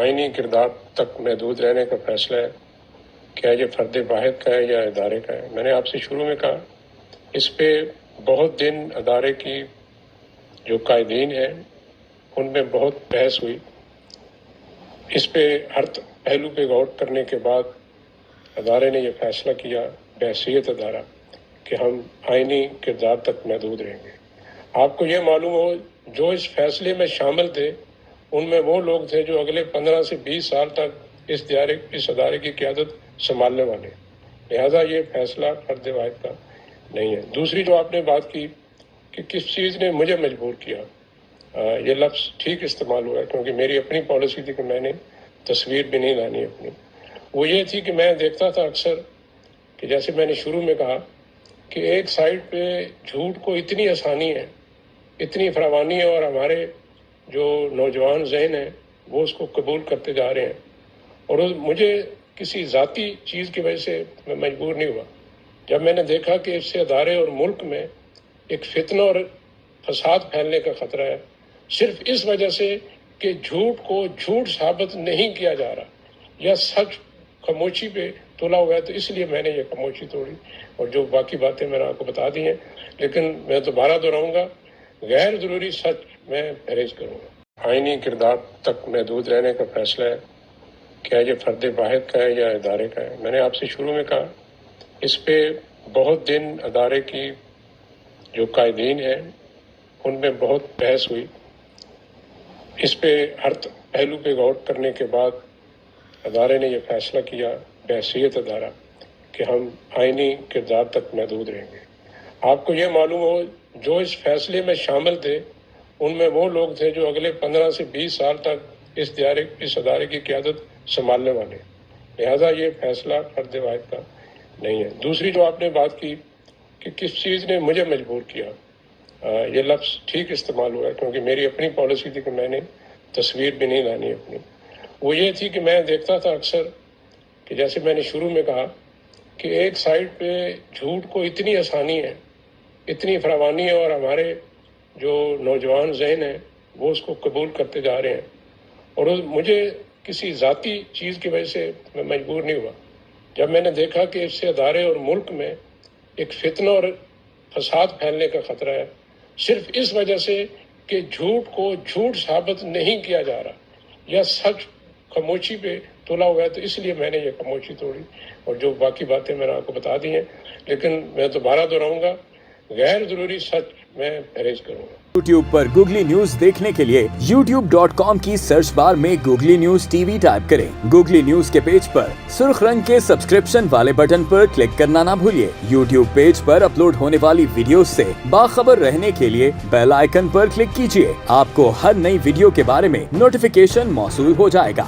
آئینی کردار تک محدود رہنے کا فیصلہ ہے، کیا یہ فرد واحد کا ہے یا ادارے کا ہے؟ میں نے آپ سے شروع میں کہا اس پہ بہت دن ادارے کی جو قائدین ہیں ان میں بہت بحث ہوئی. اس پہ ہر پہلو پہ غور کرنے کے بعد ادارے نے یہ فیصلہ کیا بحیثیت ادارہ کہ ہم آئینی کردار تک محدود رہیں گے. آپ کو یہ معلوم ہو جو اس فیصلے میں شامل تھے ان میں وہ لوگ تھے جو اگلے 15 سے 20 سال تک اس ادارے کی قیادت سنبھالنے والے. لہذا یہ فیصلہ فرد واحد کا نہیں ہے. دوسری جو آپ نے بات کی کہ کس چیز نے مجھے مجبور کیا، یہ لفظ ٹھیک استعمال ہوا ہے کیونکہ میری اپنی پالیسی تھی کہ میں نے تصویر بھی نہیں لانی اپنی. وہ یہ تھی کہ میں دیکھتا تھا اکثر کہ جیسے میں نے شروع میں کہا کہ ایک سائڈ پہ جھوٹ کو اتنی آسانی ہے، اتنی فراوانی ہے، اور ہمارے جو نوجوان ذہن ہیں وہ اس کو قبول کرتے جا رہے ہیں. اور مجھے کسی ذاتی چیز کی وجہ سے میں مجبور نہیں ہوا. جب میں نے دیکھا کہ اس سے ادارے اور ملک میں ایک فتنہ اور فساد پھیلنے کا خطرہ ہے صرف اس وجہ سے کہ جھوٹ کو جھوٹ ثابت نہیں کیا جا رہا یا سچ خاموشی پہ تلا ہوا ہے، تو اس لیے میں نے یہ خاموشی توڑی اور جو باقی باتیں میں نے آپ کو بتا دی ہیں. لیکن میں دوبارہ دہراؤں گا، غیر ضروری سچ میں پرہیز کروں گا. آئینی کردار تک محدود رہنے کا فیصلہ ہے، کیا یہ فرد واحد کا ہے یا ادارے کا ہے؟ میں نے آپ سے شروع میں کہا اس پہ بہت دن ادارے کی جو قائدین ہیں ان میں بہت بحث ہوئی. اس پہ ہر پہلو پہ غور کرنے کے بعد ادارے نے یہ فیصلہ کیا بحیثیت ادارہ کہ ہم آئینی کردار تک محدود رہیں گے. آپ کو یہ معلوم ہو جو اس فیصلے میں شامل تھے ان میں وہ لوگ تھے جو اگلے 15 سے 20 سال تک اس ادارے کی قیادت سنبھالنے والے. لہذا یہ فیصلہ فرد واحد کا نہیں ہے. دوسری جو آپ نے بات کی کہ کس چیز نے مجھے مجبور کیا، یہ لفظ ٹھیک استعمال ہوا ہے کیونکہ میری اپنی پالیسی تھی کہ میں نے تصویر بھی نہیں لانی اپنی. وہ یہ تھی کہ میں دیکھتا تھا اکثر کہ جیسے میں نے شروع میں کہا کہ ایک سائڈ پہ جھوٹ کو اتنی آسانی ہے، اتنی فراوانی ہے، اور ہمارے جو نوجوان ذہن ہیں وہ اس کو قبول کرتے جا رہے ہیں. اور مجھے کسی ذاتی چیز کی وجہ سے میں مجبور نہیں ہوا. جب میں نے دیکھا کہ اس سے ادارے اور ملک میں ایک فتنہ اور فساد پھیلنے کا خطرہ ہے صرف اس وجہ سے کہ جھوٹ کو جھوٹ ثابت نہیں کیا جا رہا یا سچ خاموشی پہ تلا ہوا ہے، تو اس لیے میں نے یہ خاموشی توڑی اور جو باقی باتیں میں نے آپ کو بتا دی ہیں. لیکن میں دوبارہ دہراؤں گا، غیر ضروری سچ میں پرہیز کروں گا. YouTube پر گوگلی نیوز دیکھنے کے لیے youtube.com کی سرچ بار میں googly news T V type کریں. گوگلی نیوز کے پیج پر سرخ رنگ کے سبسکرپشن والے بٹن پر کلک کرنا نہ بھولیے. YouTube پیج پر اپلوڈ ہونے والی ویڈیوز سے باخبر رہنے کے لیے بیل آئیکن پر کلک کیجیے. آپ کو ہر نئی ویڈیو کے بارے میں نوٹیفیکیشن موصول ہو جائے گا.